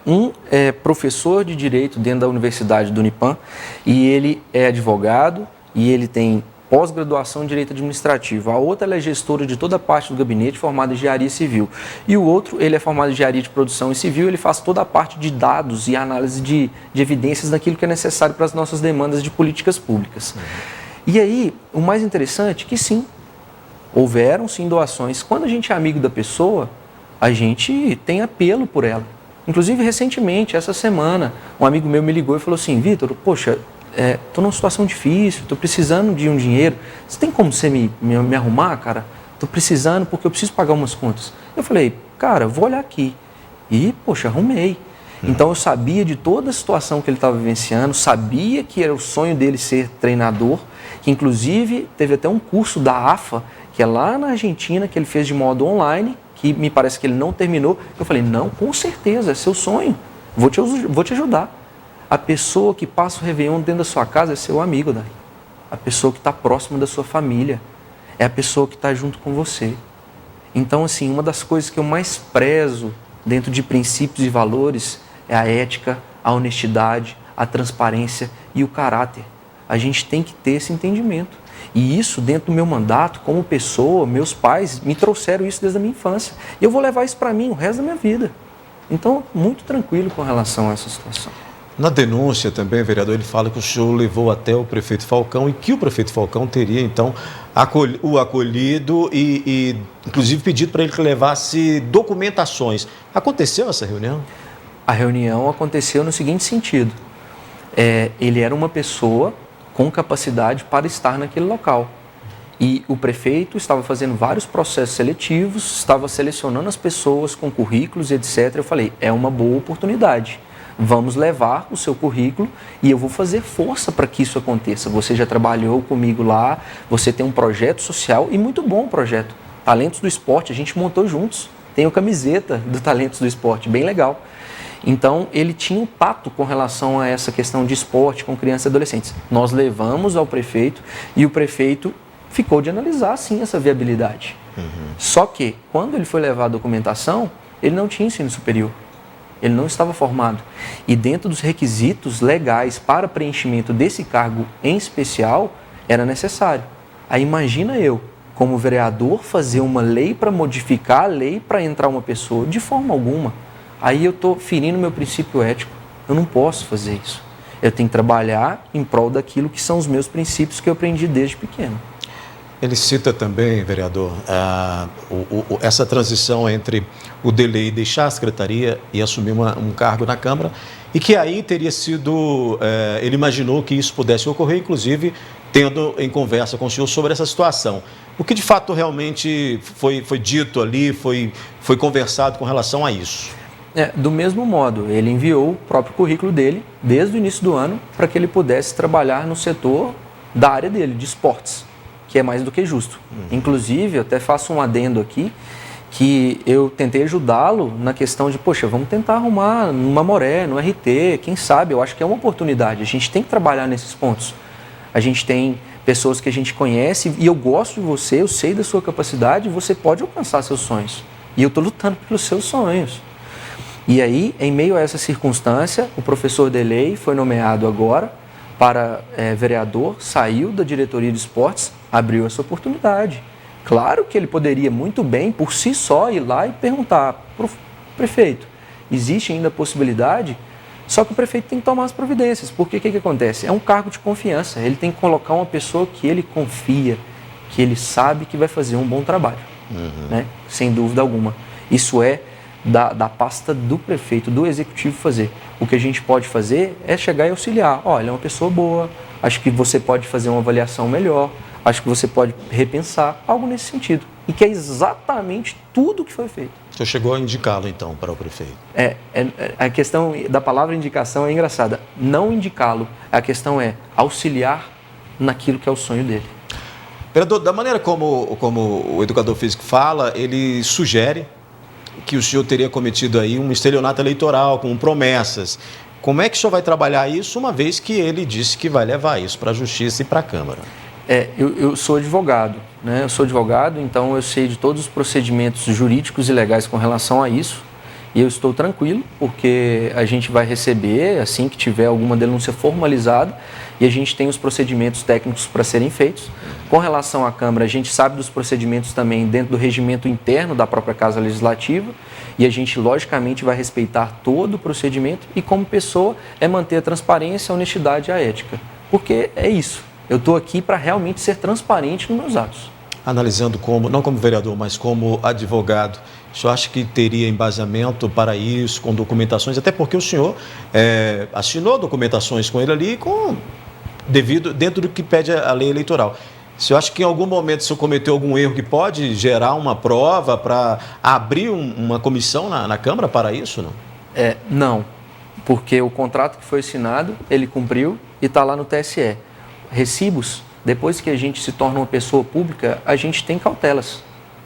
um é professor de Direito dentro da Universidade do Unipan e ele é advogado e ele tem pós-graduação em Direito Administrativo. A outra ela é gestora de toda a parte do gabinete, formada em Engenharia Civil. E o outro, ele é formado em Engenharia de Produção e Civil, ele faz toda a parte de dados e análise de evidências daquilo que é necessário para as nossas demandas de políticas públicas. E aí, o mais interessante é que sim, houveram sim doações. Quando a gente é amigo da pessoa, a gente tem apelo por ela. Inclusive, recentemente, essa semana, um amigo meu me ligou e falou assim, Vitor, poxa, estou numa situação difícil, estou precisando de um dinheiro, você tem como você me arrumar, cara? Estou precisando porque eu preciso pagar umas contas. Eu falei, cara, vou olhar aqui. E, poxa, arrumei. Então eu sabia de toda a situação que ele estava vivenciando, sabia que era o sonho dele ser treinador, que inclusive teve até um curso da AFA, que é lá na Argentina, que ele fez de modo online, que me parece que ele não terminou. Eu falei, não, com certeza, é seu sonho, vou te ajudar. A pessoa que passa o Réveillon dentro da sua casa é seu amigo, Dari. A pessoa que está próxima da sua família, é a pessoa que está junto com você. Então, assim, uma das coisas que eu mais prezo dentro de princípios e valores é a ética, a honestidade, a transparência e o caráter. A gente tem que ter esse entendimento. E isso, dentro do meu mandato, como pessoa, meus pais me trouxeram isso desde a minha infância. E eu vou levar isso para mim o resto da minha vida. Então, muito tranquilo com relação a essa situação. Na denúncia também, vereador, ele fala que o senhor levou até o prefeito Falcão e que o prefeito Falcão teria, então, o acolhido e inclusive, pedido para ele que levasse documentações. Aconteceu essa reunião? A reunião aconteceu no seguinte sentido. Ele era uma pessoa com capacidade para estar naquele local. E o prefeito estava fazendo vários processos seletivos, estava selecionando as pessoas com currículos, etc. Eu falei, é uma boa oportunidade. Vamos levar o seu currículo e eu vou fazer força para que isso aconteça. Você já trabalhou comigo lá, você tem um projeto social e muito bom o projeto. Talentos do Esporte, a gente montou juntos. Tenho camiseta do Talentos do Esporte, bem legal. Então, ele tinha um tato com relação a essa questão de esporte com crianças e adolescentes. Nós levamos ao prefeito e o prefeito ficou de analisar, sim, essa viabilidade. Só que, quando ele foi levar a documentação, ele não tinha ensino superior. Ele não estava formado. E dentro dos requisitos legais para preenchimento desse cargo em especial, era necessário. Aí imagina eu, como vereador, fazer uma lei para modificar a lei para entrar uma pessoa, de forma alguma. Aí eu estou ferindo meu princípio ético. Eu não posso fazer isso. Eu tenho que trabalhar em prol daquilo que são os meus princípios que eu aprendi desde pequeno. Ele cita também, vereador, essa transição entre o delay deixar a secretaria e assumir um cargo na Câmara, e que aí teria sido, ele imaginou que isso pudesse ocorrer, inclusive tendo em conversa com o senhor sobre essa situação. O que de fato realmente foi dito ali, foi conversado com relação a isso? Do mesmo modo, ele enviou o próprio currículo dele, desde o início do ano, para que ele pudesse trabalhar no setor da área dele, de esportes, que é mais do que justo. Inclusive, eu até faço um adendo aqui, que eu tentei ajudá-lo na questão de, poxa, vamos tentar arrumar numa Moré, no RT, quem sabe, eu acho que é uma oportunidade, a gente tem que trabalhar nesses pontos. A gente tem pessoas que a gente conhece e eu gosto de você, eu sei da sua capacidade, você pode alcançar seus sonhos. E eu estou lutando pelos seus sonhos. E aí, em meio a essa circunstância, o professor Delay foi nomeado agora para vereador, saiu da diretoria de esportes, abriu essa oportunidade. Claro que ele poderia muito bem, por si só, ir lá e perguntar para o prefeito, existe ainda a possibilidade? Só que o prefeito tem que tomar as providências, porque o que acontece? É um cargo de confiança, ele tem que colocar uma pessoa que ele confia, que ele sabe que vai fazer um bom trabalho, né? Sem dúvida alguma. Isso é da pasta do prefeito, do executivo fazer. O que a gente pode fazer é chegar e auxiliar. Olha, é uma pessoa boa, acho que você pode fazer uma avaliação melhor, acho que você pode repensar, algo nesse sentido. E que é exatamente tudo que foi feito. O senhor chegou a indicá-lo, então, para o prefeito? A questão da palavra indicação é engraçada. Não indicá-lo, a questão é auxiliar naquilo que é o sonho dele. Vereador, da maneira como o educador físico fala, ele sugere que o senhor teria cometido aí um estelionato eleitoral com promessas. Como é que o senhor vai trabalhar isso, uma vez que ele disse que vai levar isso para a Justiça e para a Câmara? Eu sou advogado, né? Eu sou advogado, então eu sei de todos os procedimentos jurídicos e legais com relação a isso. E eu estou tranquilo, porque a gente vai receber, assim que tiver alguma denúncia formalizada, e a gente tem os procedimentos técnicos para serem feitos. Com relação à Câmara, a gente sabe dos procedimentos também dentro do regimento interno da própria Casa Legislativa, e a gente, logicamente, vai respeitar todo o procedimento, e como pessoa, é manter a transparência, a honestidade e a ética. Porque é isso, eu estou aqui para realmente ser transparente nos meus atos. Analisando não como vereador, mas como advogado, o senhor acha que teria embasamento para isso, com documentações, até porque o senhor assinou documentações com ele ali, dentro do que pede a lei eleitoral. O senhor acha que em algum momento o senhor cometeu algum erro que pode gerar uma prova para abrir uma comissão na Câmara para isso, não? Não. porque o contrato que foi assinado, ele cumpriu e está lá no TSE. Recibos, depois que a gente se torna uma pessoa pública, a gente tem cautelas.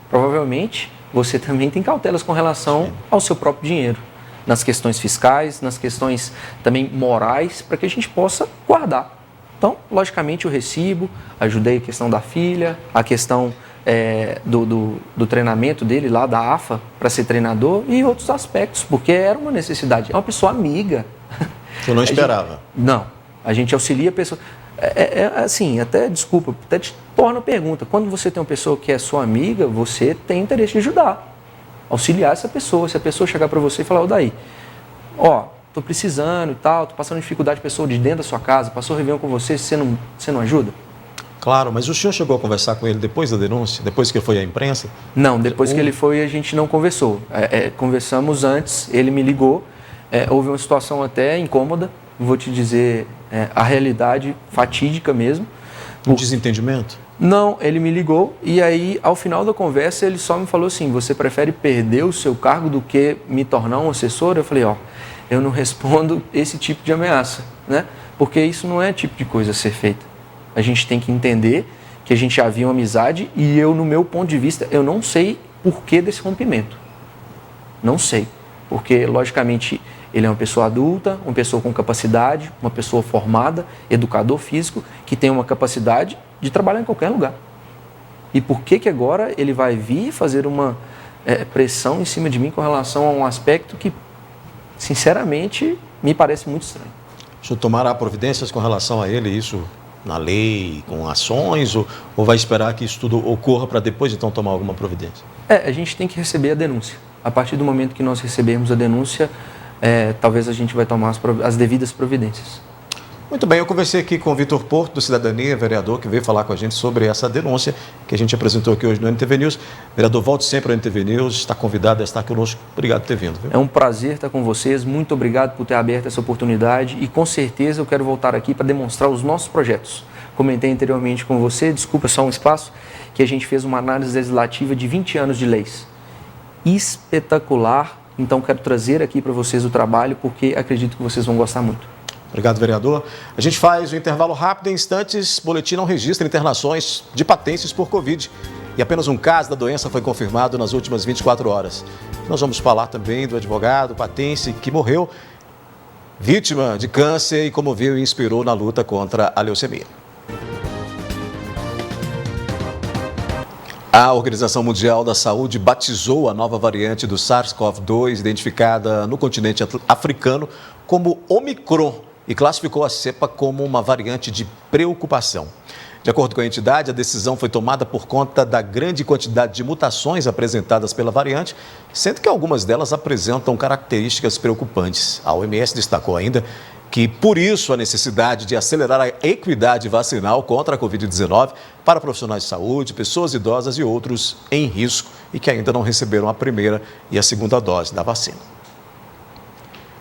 Provavelmente, você também tem cautelas com relação ao seu próprio dinheiro, nas questões fiscais, nas questões também morais, para que a gente possa guardar. Então, logicamente, o recibo, ajudei a questão da filha, a questão do treinamento dele lá, da AFA, para ser treinador, e outros aspectos, porque era uma necessidade. É uma pessoa amiga. Eu não esperava. A gente auxilia a pessoa. Assim, desculpa, até te torna a pergunta. Quando você tem uma pessoa que é sua amiga, você tem interesse de ajudar, auxiliar essa pessoa. Se a pessoa chegar para você e falar, daí, tô precisando e tal, tô passando dificuldade, pessoa de dentro da sua casa, passou Réveillon com você não ajuda? Claro, mas o senhor chegou a conversar com ele depois da denúncia? Depois que ele foi à imprensa? Não, depois que ele foi, a gente não conversou. Conversamos antes, ele me ligou, houve uma situação até incômoda, vou te dizer, a realidade fatídica mesmo. Um desentendimento? Não, ele me ligou e aí, ao final da conversa, ele só me falou assim, você prefere perder o seu cargo do que me tornar um assessor? Eu falei, eu não respondo esse tipo de ameaça, né? Porque isso não é tipo de coisa a ser feita. A gente tem que entender que a gente havia uma amizade e eu, no meu ponto de vista, eu não sei por que desse rompimento. Não sei. Porque, logicamente, ele é uma pessoa adulta, uma pessoa com capacidade, uma pessoa formada, educador físico, que tem uma capacidade de trabalhar em qualquer lugar. E por que agora ele vai vir fazer uma pressão em cima de mim com relação a um aspecto que, sinceramente, me parece muito estranho. O senhor tomará providências com relação a ele, isso na lei, com ações, ou vai esperar que isso tudo ocorra para depois, então, tomar alguma providência? A gente tem que receber a denúncia. A partir do momento que nós recebermos a denúncia, talvez a gente vai tomar as devidas providências. Muito bem, eu conversei aqui com o Vitor Porto, do Cidadania, vereador, que veio falar com a gente sobre essa denúncia que a gente apresentou aqui hoje no NTV News. Vereador, volte sempre ao NTV News, está convidado a estar conosco. Obrigado por ter vindo. Viu? É um prazer estar com vocês, muito obrigado por ter aberto essa oportunidade e com certeza eu quero voltar aqui para demonstrar os nossos projetos. Comentei anteriormente com você, desculpa, só um espaço, que a gente fez uma análise legislativa de 20 anos de leis. Espetacular, então quero trazer aqui para vocês o trabalho porque acredito que vocês vão gostar muito. Obrigado, vereador. A gente faz um intervalo rápido, em instantes, boletim não registra internações de patenses por Covid. E apenas um caso da doença foi confirmado nas últimas 24 horas. Nós vamos falar também do advogado patense que morreu, vítima de câncer e comoveu e inspirou na luta contra a leucemia. A Organização Mundial da Saúde batizou a nova variante do SARS-CoV-2, identificada no continente africano, como Omicron, e classificou a cepa como uma variante de preocupação. De acordo com a entidade, a decisão foi tomada por conta da grande quantidade de mutações apresentadas pela variante, sendo que algumas delas apresentam características preocupantes. A OMS destacou ainda que, por isso, a necessidade de acelerar a equidade vacinal contra a Covid-19 para profissionais de saúde, pessoas idosas e outros em risco e que ainda não receberam a primeira e a segunda dose da vacina.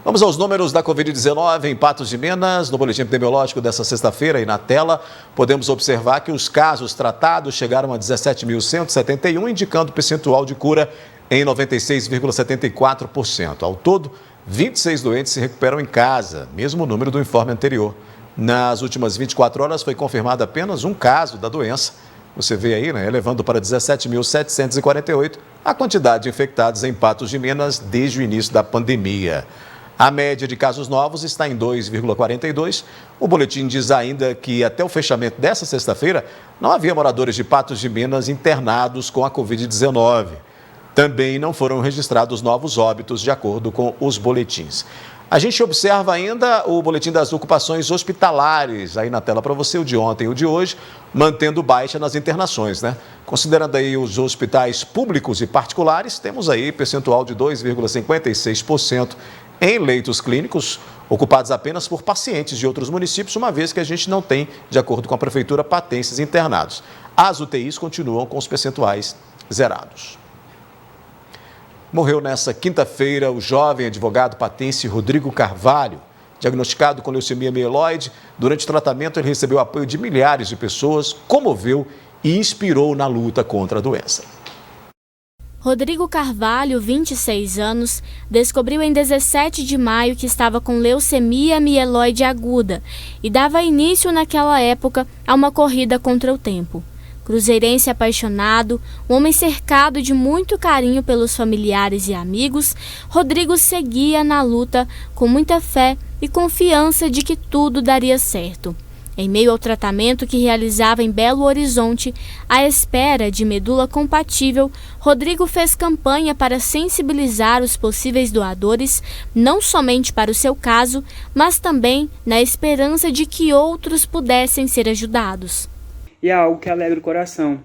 Vamos aos números da Covid-19 em Patos de Minas. No boletim epidemiológico desta sexta-feira e na tela, podemos observar que os casos tratados chegaram a 17.171, indicando percentual de cura em 96,74%. Ao todo, 26 doentes se recuperam em casa, mesmo número do informe anterior. Nas últimas 24 horas foi confirmado apenas um caso da doença. Você vê aí, elevando para 17.748 a quantidade de infectados em Patos de Minas desde o início da pandemia. A média de casos novos está em 2,42. O boletim diz ainda que até o fechamento dessa sexta-feira não havia moradores de Patos de Minas internados com a Covid-19. Também não foram registrados novos óbitos, de acordo com os boletins. A gente observa ainda o boletim das ocupações hospitalares, aí na tela para você, o de ontem e o de hoje, mantendo baixa nas internações, Considerando aí os hospitais públicos e particulares, temos aí percentual de 2,56% em leitos clínicos, ocupados apenas por pacientes de outros municípios, uma vez que a gente não tem, de acordo com a Prefeitura, patenses internados. As UTIs continuam com os percentuais zerados. Morreu nesta quinta-feira o jovem advogado patense Rodrigo Carvalho, diagnosticado com leucemia mieloide. Durante o tratamento, ele recebeu apoio de milhares de pessoas, comoveu e inspirou na luta contra a doença. Rodrigo Carvalho, 26 anos, descobriu em 17 de maio que estava com leucemia mieloide aguda e dava início naquela época a uma corrida contra o tempo. Cruzeirense apaixonado, um homem cercado de muito carinho pelos familiares e amigos, Rodrigo seguia na luta com muita fé e confiança de que tudo daria certo. Em meio ao tratamento que realizava em Belo Horizonte, à espera de medula compatível, Rodrigo fez campanha para sensibilizar os possíveis doadores, não somente para o seu caso, mas também na esperança de que outros pudessem ser ajudados. E é algo que alegra o coração.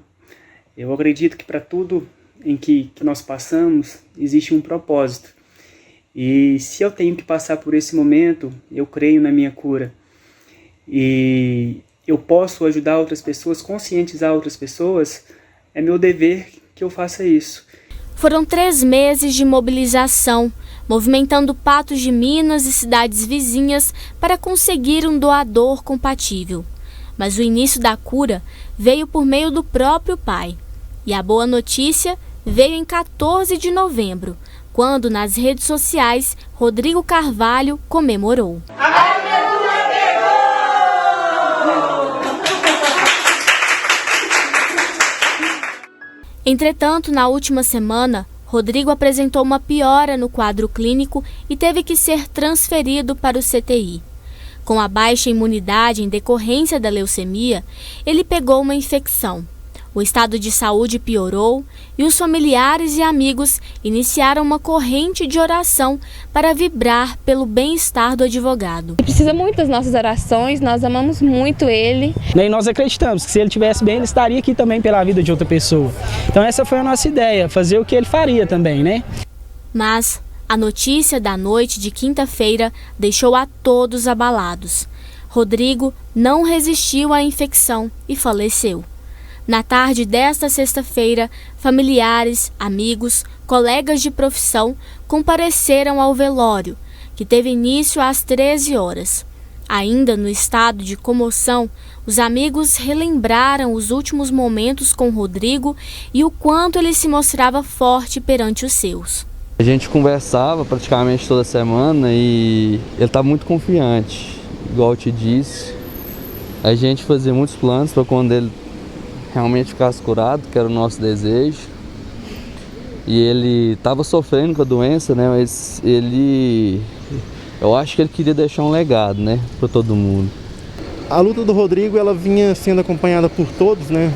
Eu acredito que para tudo em que nós passamos, existe um propósito. E se eu tenho que passar por esse momento, eu creio na minha cura. E eu posso ajudar outras pessoas, conscientizar outras pessoas, é meu dever que eu faça isso. Foram 3 meses de mobilização, movimentando Patos de Minas e cidades vizinhas para conseguir um doador compatível. Mas o início da cura veio por meio do próprio pai. E a boa notícia veio em 14 de novembro, quando nas redes sociais Rodrigo Carvalho comemorou. Entretanto, na última semana, Rodrigo apresentou uma piora no quadro clínico e teve que ser transferido para o CTI. Com a baixa imunidade em decorrência da leucemia, ele pegou uma infecção. O estado de saúde piorou e os familiares e amigos iniciaram uma corrente de oração para vibrar pelo bem-estar do advogado. Ele precisa muito das nossas orações, nós amamos muito ele. E nós acreditamos que se ele estivesse bem, ele estaria aqui também pela vida de outra pessoa. Então essa foi a nossa ideia, fazer o que ele faria também, né? Mas a notícia da noite de quinta-feira deixou a todos abalados. Rodrigo não resistiu à infecção e faleceu. Na tarde desta sexta-feira, familiares, amigos, colegas de profissão compareceram ao velório, que teve início às 13 horas. Ainda no estado de comoção, os amigos relembraram os últimos momentos com Rodrigo e o quanto ele se mostrava forte perante os seus. A gente conversava praticamente toda semana e ele estava muito confiante, igual eu te disse. A gente fazia muitos planos para quando ele realmente ficasse curado, que era o nosso desejo. E ele estava sofrendo com a doença, né? Mas eu acho que ele queria deixar um legado, né, para todo mundo. A luta do Rodrigo, ela vinha sendo acompanhada por todos, né?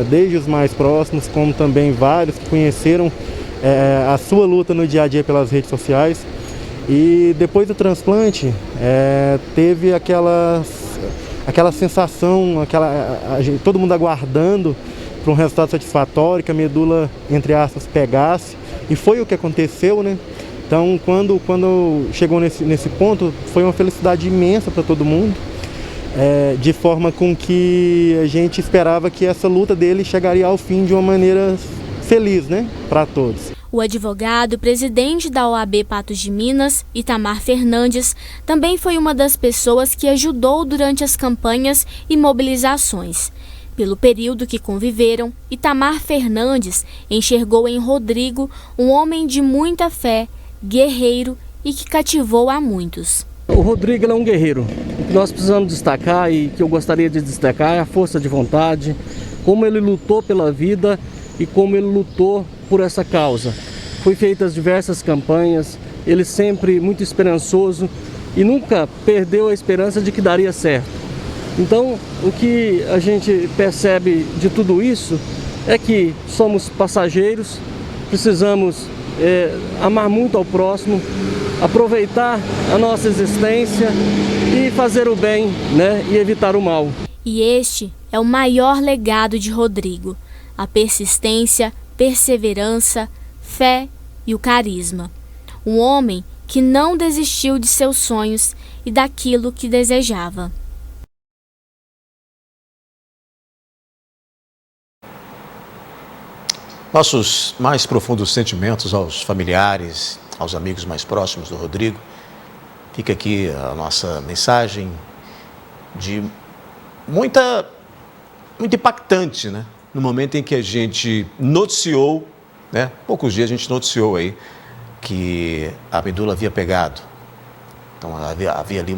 Desde os mais próximos, como também vários que conheceram a sua luta no dia a dia pelas redes sociais. E depois do transplante, teve aquela sensação, todo mundo aguardando para um resultado satisfatório, que a medula, entre aspas, pegasse. E foi o que aconteceu, né? Então, quando chegou nesse ponto, foi uma felicidade imensa para todo mundo, de forma com que a gente esperava que essa luta dele chegaria ao fim de uma maneira feliz, né, para todos. O advogado e presidente da OAB Patos de Minas, Itamar Fernandes, também foi uma das pessoas que ajudou durante as campanhas e mobilizações. Pelo período que conviveram, Itamar Fernandes enxergou em Rodrigo um homem de muita fé, guerreiro e que cativou a muitos. O Rodrigo é um guerreiro. O que nós precisamos destacar e que eu gostaria de destacar é a força de vontade, como ele lutou pela vida e como ele lutou por essa causa. Foi feitas diversas campanhas, ele sempre muito esperançoso e nunca perdeu a esperança de que daria certo. Então, o que a gente percebe de tudo isso é que somos passageiros, precisamos amar muito ao próximo, aproveitar a nossa existência e fazer o bem, né, e evitar o mal. E este é o maior legado de Rodrigo: a persistência, perseverança, fé e o carisma. Um homem que não desistiu de seus sonhos e daquilo que desejava. Nossos mais profundos sentimentos aos familiares, aos amigos mais próximos do Rodrigo. Fica aqui a nossa mensagem de muito impactante, né? No momento em que a gente noticiou né? Poucos dias a gente noticiou aí que a medula havia pegado. Então havia ali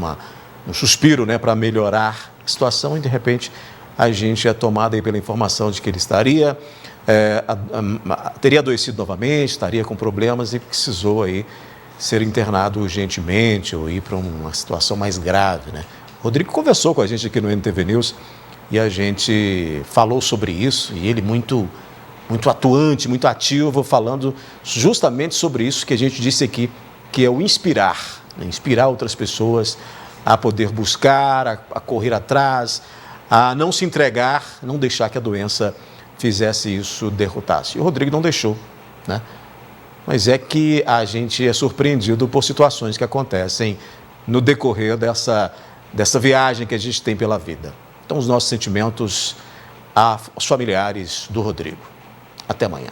um suspiro, né, para melhorar a situação, e de repente a gente é tomado aí pela informação de que ele teria adoecido novamente, estaria com problemas e precisou aí ser internado urgentemente ou ir para uma situação mais grave, né? O Rodrigo conversou com a gente aqui no NTV News e a gente falou sobre isso, e ele muito atuante, muito ativo, falando justamente sobre isso que a gente disse aqui, que é o inspirar, né? Inspirar outras pessoas a poder buscar, a correr atrás, a não se entregar, não deixar que a doença fizesse isso, derrotasse. E o Rodrigo não deixou, né? Mas é que a gente é surpreendido por situações que acontecem no decorrer dessa viagem que a gente tem pela vida. Então, os nossos sentimentos aos familiares do Rodrigo. Até amanhã.